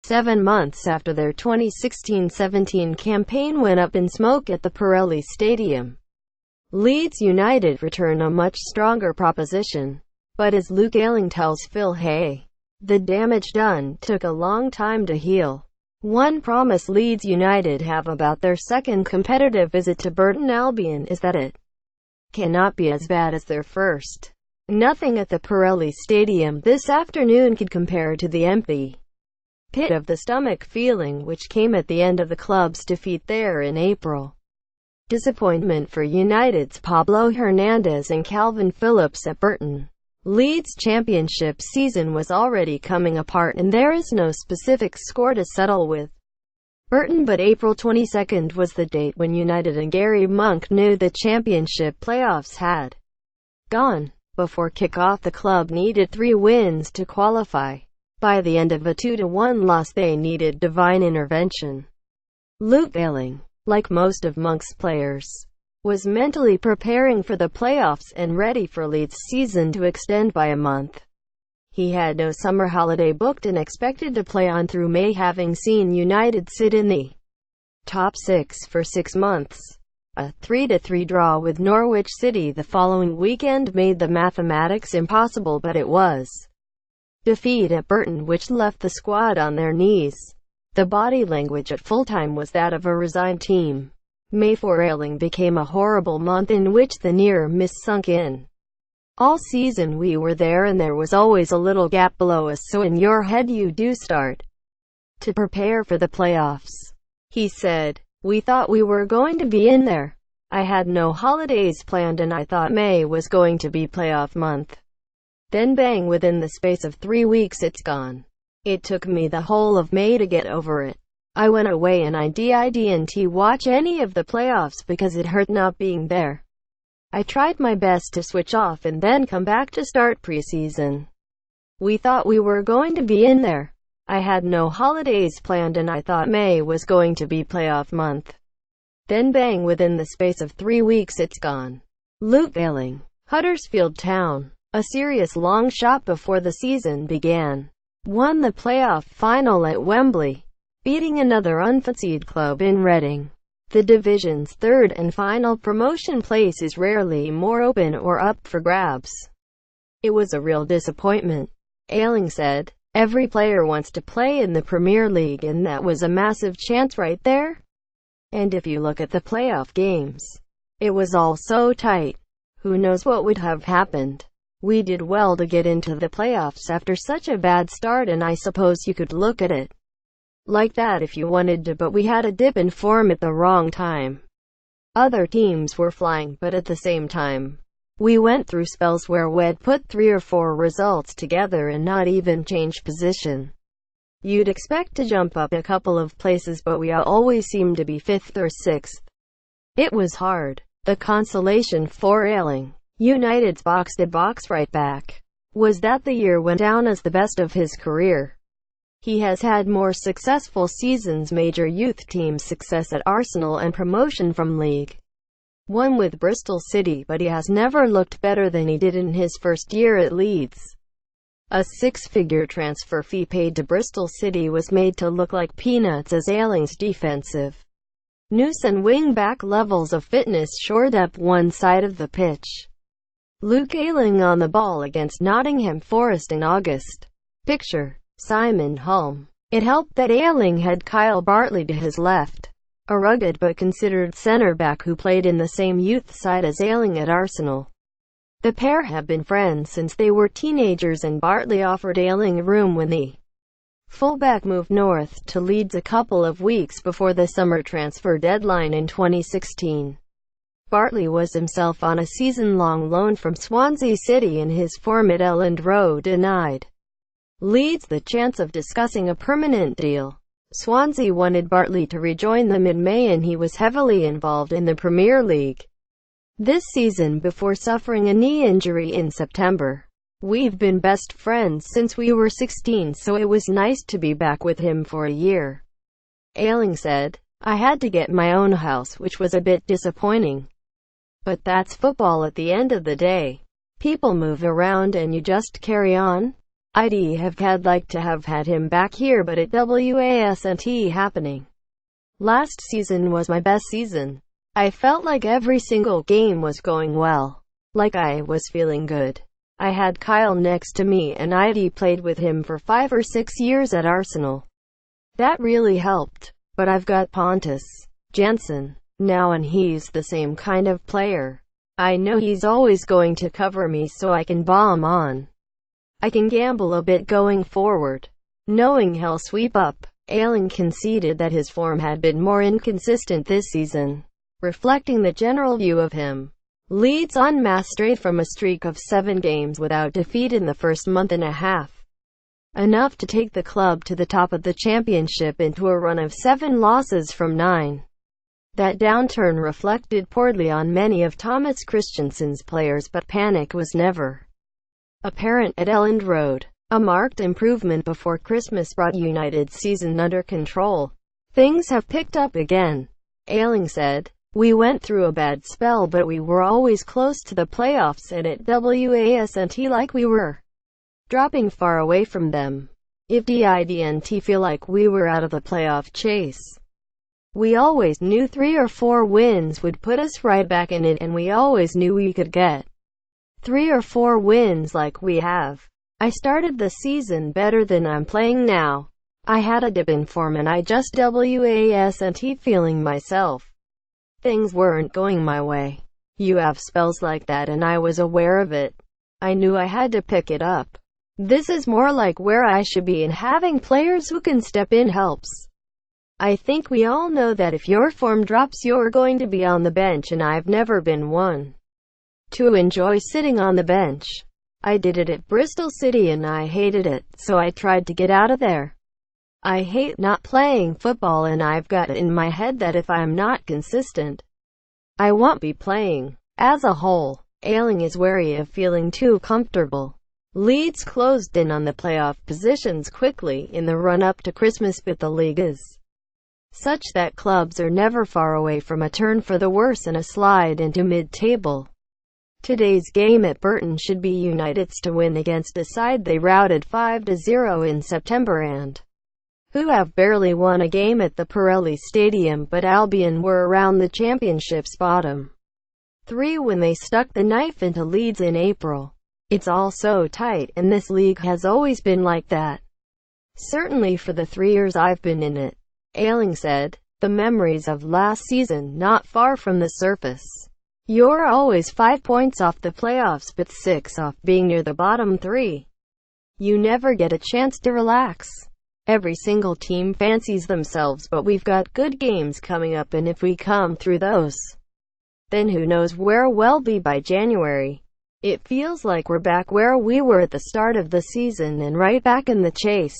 7 months after their 2016-17 campaign went up in smoke at the Pirelli Stadium, Leeds United return a much stronger proposition. But as Luke Ayling tells Phil Hay, the damage done took a long time to heal. One promise Leeds United have about their second competitive visit to Burton Albion is that it cannot be as bad as their first. Nothing at the Pirelli Stadium this afternoon could compare to the empty pit of the stomach feeling which came at the end of the club's defeat there in April. Disappointment for United's Pablo Hernandez and Calvin Phillips at Burton. Leeds' championship season was already coming apart and there is no specific score to settle with Burton, but April 22 was the date when United and Gary Monk knew the championship playoffs had gone. Before kick-off, the club needed 3 wins to qualify. By the end of a 2-1 loss, they needed divine intervention. Luke Ayling, like most of Monk's players, was mentally preparing for the playoffs and ready for Leeds' season to extend by a month. He had no summer holiday booked and expected to play on through May, having seen United sit in the top 6 for 6 months. A 3-3 draw with Norwich City the following weekend made the mathematics impossible, but it was defeat at Burton which left the squad on their knees. The body language at full-time was that of a resigned team. May for Ayling became a horrible month in which the near miss sunk in. All season we were there and there was always a little gap below us, so in your head you do start to prepare for the playoffs. He said, "We thought we were going to be in there. I had no holidays planned and I thought May was going to be playoff month. Then bang, within the space of 3 weeks it's gone. It took me the whole of May to get over it. I went away and I didn't watch any of the playoffs because it hurt not being there. I tried my best to switch off and then come back to start preseason. We thought we were going to be in there. I had no holidays planned and I thought May was going to be playoff month. Then bang, within the space of 3 weeks it's gone." Luke Ayling. Huddersfield Town, a serious long shot before the season began, won the playoff final at Wembley, beating another unfancied club in Reading. The division's third and final promotion place is rarely more open or up for grabs. "It was a real disappointment," Ayling said. "Every player wants to play in the Premier League and that was a massive chance right there. And if you look at the playoff games, it was all so tight. Who knows what would have happened? We did well to get into the playoffs after such a bad start, and I suppose you could look at it like that if you wanted to, but we had a dip in form at the wrong time. Other teams were flying, but at the same time, we went through spells where we'd put 3 or 4 results together and not even change position. You'd expect to jump up a couple of places, but we always seemed to be 5th or 6th. It was hard." The consolation for Ayling, United's box-to-box right-back, was that the year went down as the best of his career. He has had more successful seasons, major youth team success at Arsenal and promotion from League One with Bristol City, but he has never looked better than he did in his first year at Leeds. A 6-figure transfer fee paid to Bristol City was made to look like peanuts as Ayling's defensive nous and wing-back levels of fitness shored up one side of the pitch. Luke Ayling on the ball against Nottingham Forest in August. Picture, Simon Hulme. It helped that Ayling had Kyle Bartley to his left, a rugged but considered centre-back who played in the same youth side as Ayling at Arsenal. The pair have been friends since they were teenagers, and Bartley offered Ayling a room when the fullback moved north to Leeds a couple of weeks before the summer transfer deadline in 2016. Bartley was himself on a season-long loan from Swansea City, and his form at Elland Road denied Leeds the chance of discussing a permanent deal. Swansea wanted Bartley to rejoin them in May, and he was heavily involved in the Premier League this season before suffering a knee injury in September. "We've been best friends since we were 16, so it was nice to be back with him for a year," Ayling said. "I had to get my own house, which was a bit disappointing. But that's football at the end of the day. People move around and you just carry on. I'd have liked to have had him back here, but it wasn't happening. Last season was my best season. I felt like every single game was going well. Like I was feeling good. I had Kyle next to me and I'd played with him for 5 or 6 years at Arsenal. That really helped. But I've got Pontus Jansson now and he's the same kind of player. I know he's always going to cover me so I can bomb on. I can gamble a bit going forward, knowing he'll sweep up. Ayling conceded that his form had been more inconsistent this season, reflecting the general view of him. Leeds unmasked straight from a streak of 7 games without defeat in the first month and a half. Enough to take the club to the top of the championship into a run of 7 losses from 9. That downturn reflected poorly on many of Thomas Christensen's players, but panic was never apparent at Elland Road. A marked improvement before Christmas brought United's season under control. Things have picked up again, Ayling said. We went through a bad spell but we were always close to the playoffs and it wasn't like we were dropping far away from them. It didn't feel like we were out of the playoff chase. We always knew 3 or 4 wins would put us right back in it, and we always knew we could get 3 or 4 wins like we have. I started the season better than I'm playing now. I had a dip in form and I just wasn't feeling myself. Things weren't going my way. You have spells like that and I was aware of it. I knew I had to pick it up. This is more like where I should be, and having players who can step in helps. I think we all know that if your form drops you're going to be on the bench, and I've never been one to enjoy sitting on the bench. I did it at Bristol City and I hated it, so I tried to get out of there. I hate not playing football and I've got it in my head that if I'm not consistent, I won't be playing. As a whole, Ayling is wary of feeling too comfortable. Leeds closed in on the playoff positions quickly in the run-up to Christmas, but the league is such that clubs are never far away from a turn for the worse and a slide into mid-table. Today's game at Burton should be United's to win against a side they routed 5-0 in September and who have barely won a game at the Pirelli Stadium, but Albion were around the championship's bottom 3 when they stuck the knife into Leeds in April. It's all so tight, and this league has always been like that. Certainly for the 3 years I've been in it, Ayling said. The memories of last season not far from the surface. You're always 5 points off the playoffs but 6 off being near the bottom 3. You never get a chance to relax. Every single team fancies themselves, but we've got good games coming up, and if we come through those, then who knows where we'll be by January. It feels like we're back where we were at the start of the season and right back in the chase.